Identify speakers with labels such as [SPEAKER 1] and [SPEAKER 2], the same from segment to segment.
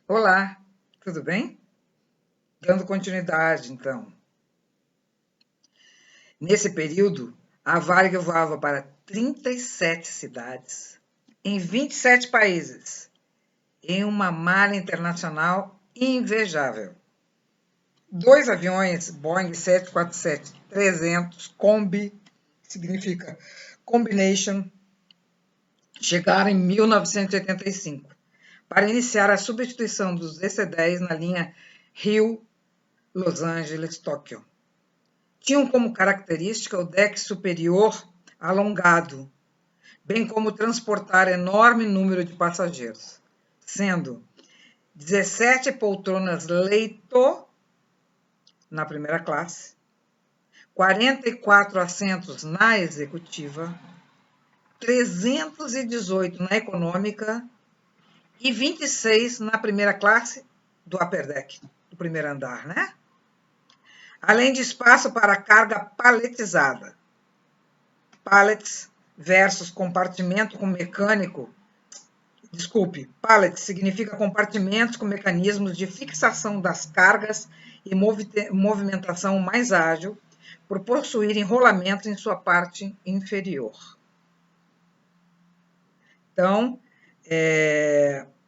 [SPEAKER 1] Olá, tudo bem? Dando continuidade, então. Nesse período, a Varig voava para 37 cidades, em 27 países, em uma malha internacional invejável. Dois aviões Boeing 747-300 Combi, significa Combination, chegaram em 1985 para iniciar a substituição dos DC-10 na linha Rio, Los Angeles, Tóquio. Tinham como característica o deck superior alongado, bem como transportar enorme número de passageiros, sendo 17 poltronas leito na primeira classe, 44 assentos na executiva, 318 na econômica e 26 na primeira classe do upper deck, do primeiro andar, né? Além de espaço para carga paletizada. Pallets versus compartimento com mecânico. Desculpe, pallet significa compartimentos com mecanismos de fixação das cargas e movimentação mais ágil, por possuir enrolamento em sua parte inferior. Então,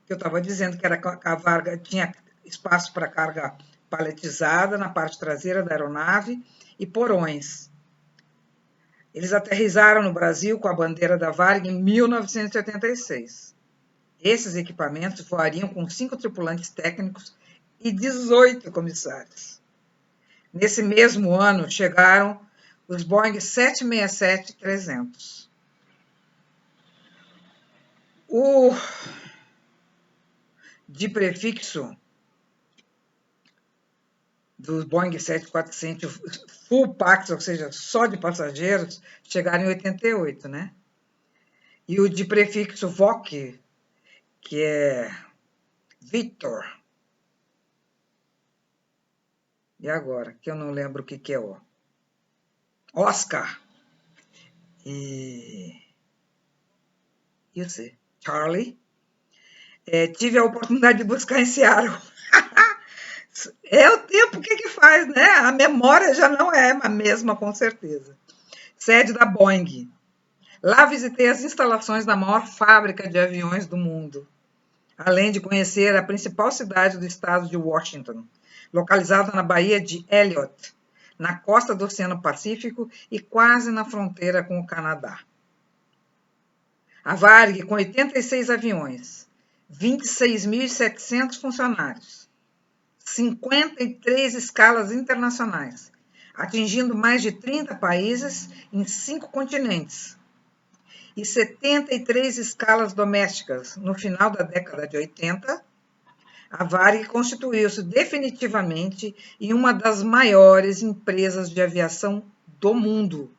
[SPEAKER 1] eu estava dizendo que a Varga tinha espaço para carga paletizada na parte traseira da aeronave e porões. Eles aterrissaram no Brasil com a bandeira da Varig em 1986. Esses equipamentos voariam com 5 tripulantes técnicos e 18 comissários. Nesse mesmo ano, chegaram os Boeing 767-300. O de prefixo dos Boeing 747 full pax, ou seja, só de passageiros, chegaram em 88, né? E o de prefixo VOC, que é Victor. E agora? Que eu não lembro o que é o Oscar. E eu sei, Charlie. Tive a oportunidade de buscar em Seattle. É o tempo que faz, né? A memória já não é a mesma, com certeza. Sede da Boeing. Lá visitei as instalações da maior fábrica de aviões do mundo, além de conhecer a principal cidade do estado de Washington, localizada na Baía de Elliott, na costa do Oceano Pacífico e quase na fronteira com o Canadá. A Varig, com 86 aviões, 26.700 funcionários, 53 escalas internacionais, atingindo mais de 30 países em 5 continentes, e 73 escalas domésticas no final da década de 80, a Varig constituiu-se definitivamente em uma das maiores empresas de aviação do mundo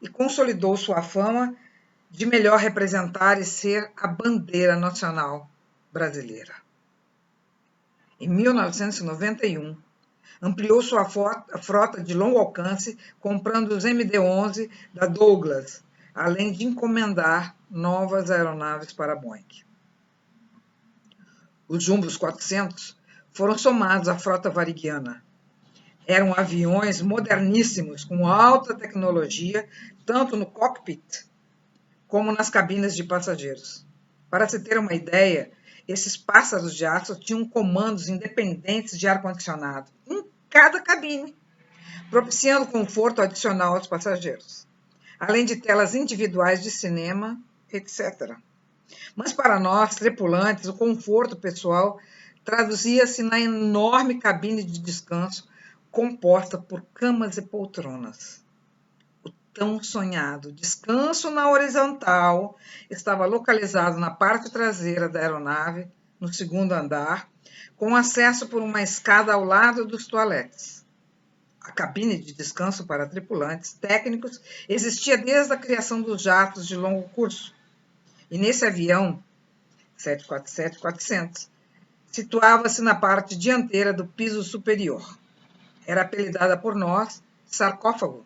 [SPEAKER 1] e consolidou sua fama de melhor representar e ser a bandeira nacional brasileira. Em 1991, ampliou sua frota de longo alcance, comprando os MD-11 da Douglas, além de encomendar novas aeronaves para a Boeing. Os Jumbos 400 foram somados à frota variguiana. Eram aviões moderníssimos, com alta tecnologia, tanto no cockpit como nas cabines de passageiros. Para se ter uma ideia, esses pássaros de aço tinham comandos independentes de ar-condicionado em cada cabine, propiciando conforto adicional aos passageiros, além de telas individuais de cinema, etc. Mas para nós, tripulantes, o conforto pessoal traduzia-se na enorme cabine de descanso composta por camas e poltronas. O tão sonhado descanso na horizontal estava localizado na parte traseira da aeronave, no segundo andar, com acesso por uma escada ao lado dos toaletes. A cabine de descanso para tripulantes técnicos existia desde a criação dos jatos de longo curso. E nesse avião, 747-400, situava-se na parte dianteira do piso superior. Era apelidada por nós sarcófago,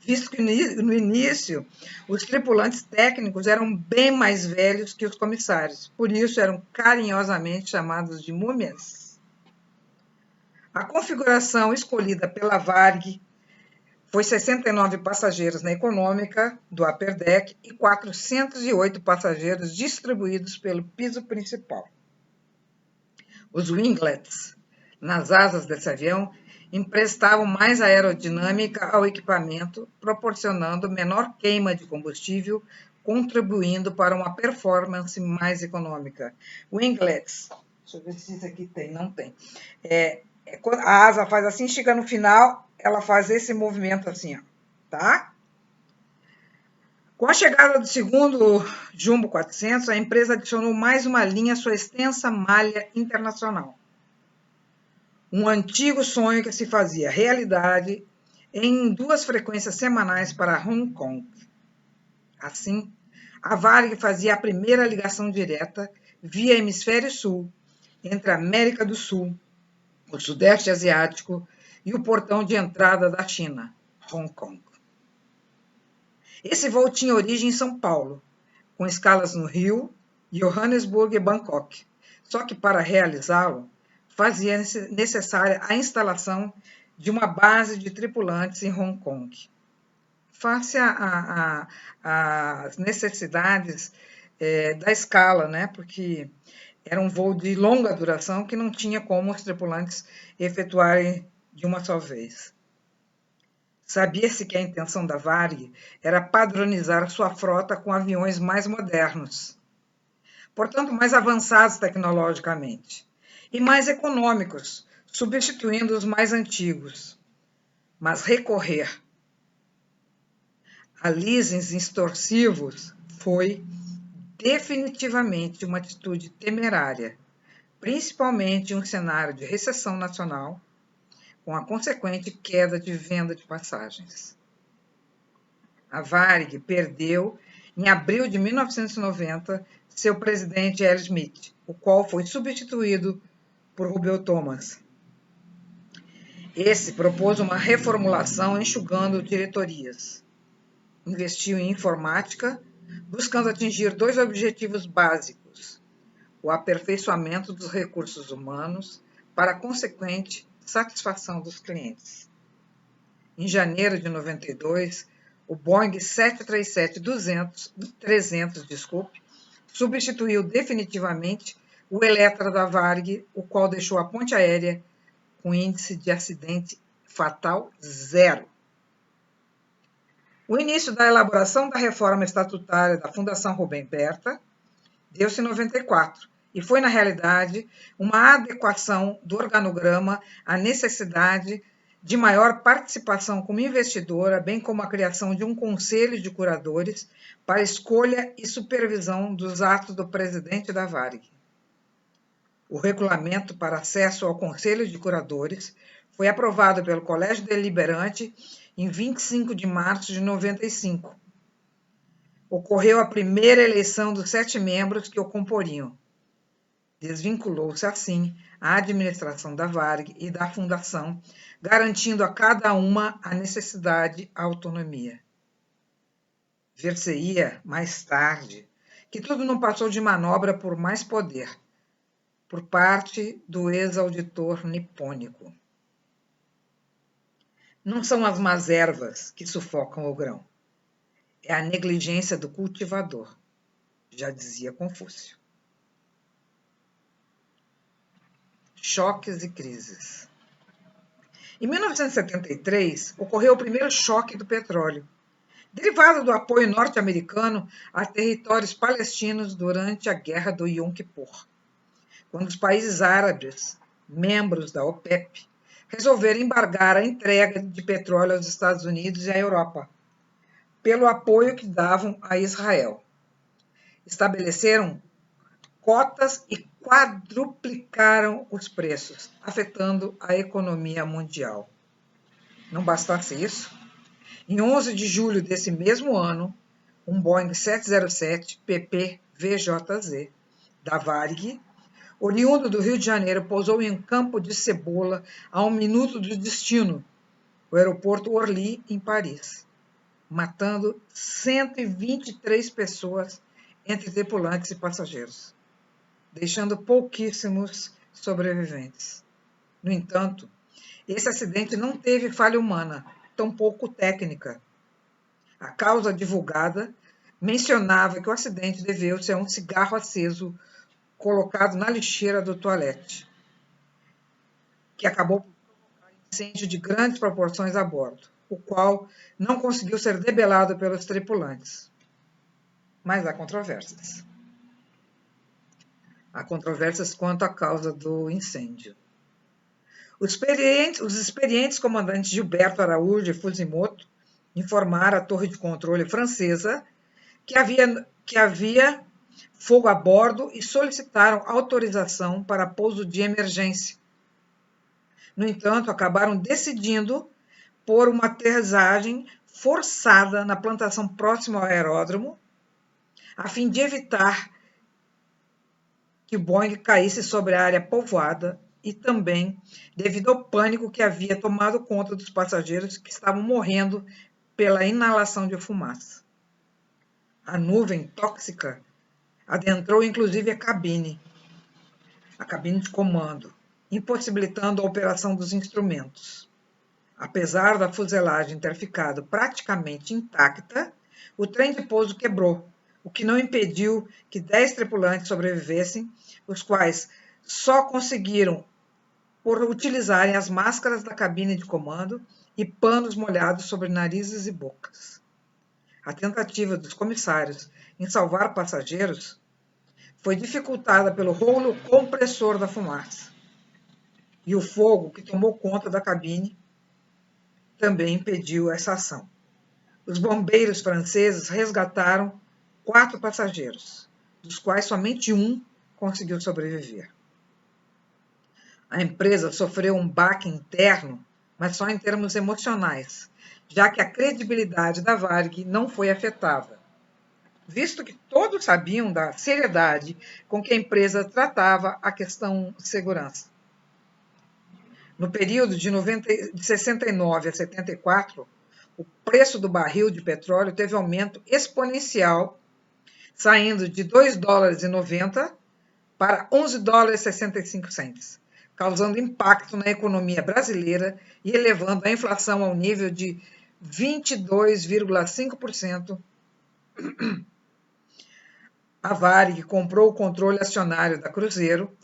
[SPEAKER 1] visto que no início os tripulantes técnicos eram bem mais velhos que os comissários, por isso eram carinhosamente chamados de múmias. A configuração escolhida pela Varig foi 69 passageiros na econômica do upper deck e 408 passageiros distribuídos pelo piso principal. Os winglets nas asas desse avião emprestavam mais aerodinâmica ao equipamento, proporcionando menor queima de combustível, contribuindo para uma performance mais econômica. Winglets, deixa eu ver se isso aqui tem, não tem. A asa faz assim, chega no final, ela faz esse movimento assim, ó, tá? Com a chegada do segundo Jumbo 400, a empresa adicionou mais uma linha à sua extensa malha internacional. Um antigo sonho que se fazia realidade em 2 frequências semanais para Hong Kong. Assim, a Varig fazia a primeira ligação direta via Hemisfério Sul entre a América do Sul, o Sudeste Asiático e o portão de entrada da China, Hong Kong. Esse voo tinha origem em São Paulo, com escalas no Rio, Johannesburg e Bangkok. Só que para realizá-lo, fazia necessária a instalação de uma base de tripulantes em Hong Kong. Face às necessidades da escala, né? Porque era um voo de longa duração que não tinha como os tripulantes efetuarem de uma só vez. Sabia-se que a intenção da Varig era padronizar sua frota com aviões mais modernos, portanto mais avançados tecnologicamente, e mais econômicos, substituindo os mais antigos. Mas recorrer a leasings extorsivos foi definitivamente uma atitude temerária, principalmente em um cenário de recessão nacional, com a consequente queda de venda de passagens. A Varig perdeu, em abril de 1990, seu presidente L. Smith, o qual foi substituído por Rubel Thomas. Esse propôs uma reformulação enxugando diretorias. Investiu em informática, buscando atingir 2 objetivos básicos: o aperfeiçoamento dos recursos humanos para a consequente satisfação dos clientes. Em janeiro de 92, o Boeing 737-300 substituiu definitivamente o Eletra da Varig, o qual deixou a ponte aérea com índice de acidente fatal 0. O início da elaboração da reforma estatutária da Fundação Rubem Berta deu-se em 94 e foi, na realidade, uma adequação do organograma à necessidade de maior participação como investidora, bem como a criação de um conselho de curadores para escolha e supervisão dos atos do presidente da Varig. O regulamento para acesso ao conselho de curadores foi aprovado pelo Colégio Deliberante em 25 de março de 95. Ocorreu a primeira eleição dos 7 membros que o comporiam. Desvinculou-se, assim, a administração da Varig e da Fundação, garantindo a cada uma a necessidade à autonomia. Ver-se-ia, mais tarde, que tudo não passou de manobra por mais poder, por parte do ex-auditor nipônico. Não são as más ervas que sufocam o grão. É a negligência do cultivador, já dizia Confúcio. Choques e crises. Em 1973, ocorreu o primeiro choque do petróleo, derivado do apoio norte-americano a territórios palestinos durante a Guerra do Yom Kippur, quando os países árabes, membros da OPEP, resolveram embargar a entrega de petróleo aos Estados Unidos e à Europa, pelo apoio que davam a Israel. Estabeleceram cotas e quadruplicaram os preços, afetando a economia mundial. Não bastasse isso, em 11 de julho desse mesmo ano, um Boeing 707 PP-VJZ da Varig, oriundo do Rio de Janeiro, pousou em um campo de cebola a 1 minuto do destino, o aeroporto Orly, em Paris. matando 123 pessoas entre tripulantes e passageiros, deixando pouquíssimos sobreviventes. No entanto, esse acidente não teve falha humana, tampouco técnica. A causa divulgada mencionava que o acidente deveu-se a um cigarro aceso colocado na lixeira do toalete, que acabou por provocar incêndio de grandes proporções a bordo, o qual não conseguiu ser debelado pelos tripulantes. Mas há controvérsias. Há controvérsias quanto à causa do incêndio. Os experientes comandantes Gilberto Araújo e Fujimoto informaram à torre de controle francesa que havia fogo a bordo e solicitaram autorização para pouso de emergência. No entanto, acabaram decidindo por uma aterrissagem forçada na plantação próxima ao aeródromo, a fim de evitar que o Boeing caísse sobre a área povoada e também devido ao pânico que havia tomado conta dos passageiros que estavam morrendo pela inalação de fumaça. A nuvem tóxica adentrou inclusive a cabine de comando, impossibilitando a operação dos instrumentos. Apesar da fuselagem ter ficado praticamente intacta, o trem de pouso quebrou, o que não impediu que 10 tripulantes sobrevivessem, os quais só conseguiram por utilizarem as máscaras da cabine de comando e panos molhados sobre narizes e bocas. A tentativa dos comissários em salvar passageiros foi dificultada pelo rolo compressor da fumaça. E o fogo que tomou conta da cabine também impediu essa ação. Os bombeiros franceses resgataram 4 passageiros, dos quais somente um conseguiu sobreviver. A empresa sofreu um baque interno, mas só em termos emocionais, já que a credibilidade da Varig não foi afetada, visto que todos sabiam da seriedade com que a empresa tratava a questão de segurança. No período de 69 a 74, o preço do barril de petróleo teve aumento exponencial, saindo de $2,90 para $11,65, causando impacto na economia brasileira e elevando a inflação ao nível de 22,5%. A Varig comprou o controle acionário da Cruzeiro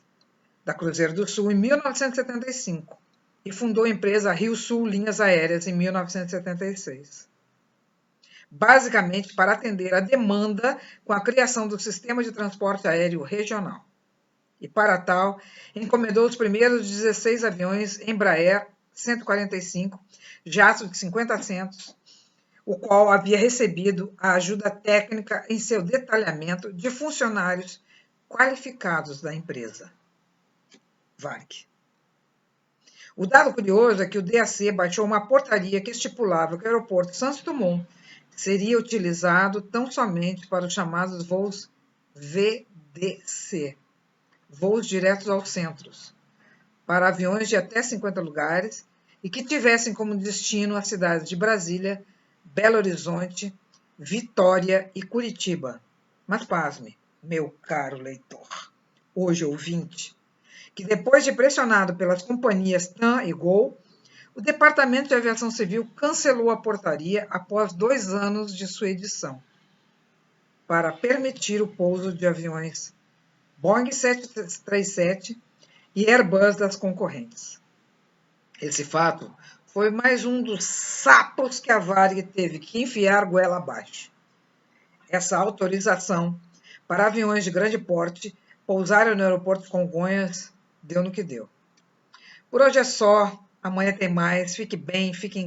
[SPEAKER 1] do Sul, em 1975 e fundou a empresa Rio Sul Linhas Aéreas em 1976. Basicamente para atender a demanda com a criação do sistema de transporte aéreo regional. E para tal, encomendou os primeiros 16 aviões Embraer 145, jatos de 50 assentos, o qual havia recebido a ajuda técnica em seu detalhamento de funcionários qualificados da empresa. Varig. O dado curioso é que o DAC baixou uma portaria que estipulava que o aeroporto Santos Dumont seria utilizado tão somente para os chamados voos VDC, voos diretos aos centros, para aviões de até 50 lugares e que tivessem como destino as cidades de Brasília, Belo Horizonte, Vitória e Curitiba. Mas pasme, meu caro leitor, hoje ouvinte, que depois de pressionado pelas companhias TAM e GOL, o Departamento de Aviação Civil cancelou a portaria após 2 anos de sua edição, para permitir o pouso de aviões Boeing 737 e Airbus das concorrentes. Esse fato foi mais um dos sapos que a Varig teve que enfiar goela abaixo. Essa autorização para aviões de grande porte pousarem no aeroporto de Congonhas deu no que deu. Por hoje é só. Amanhã tem mais. Fique bem, fique em casa.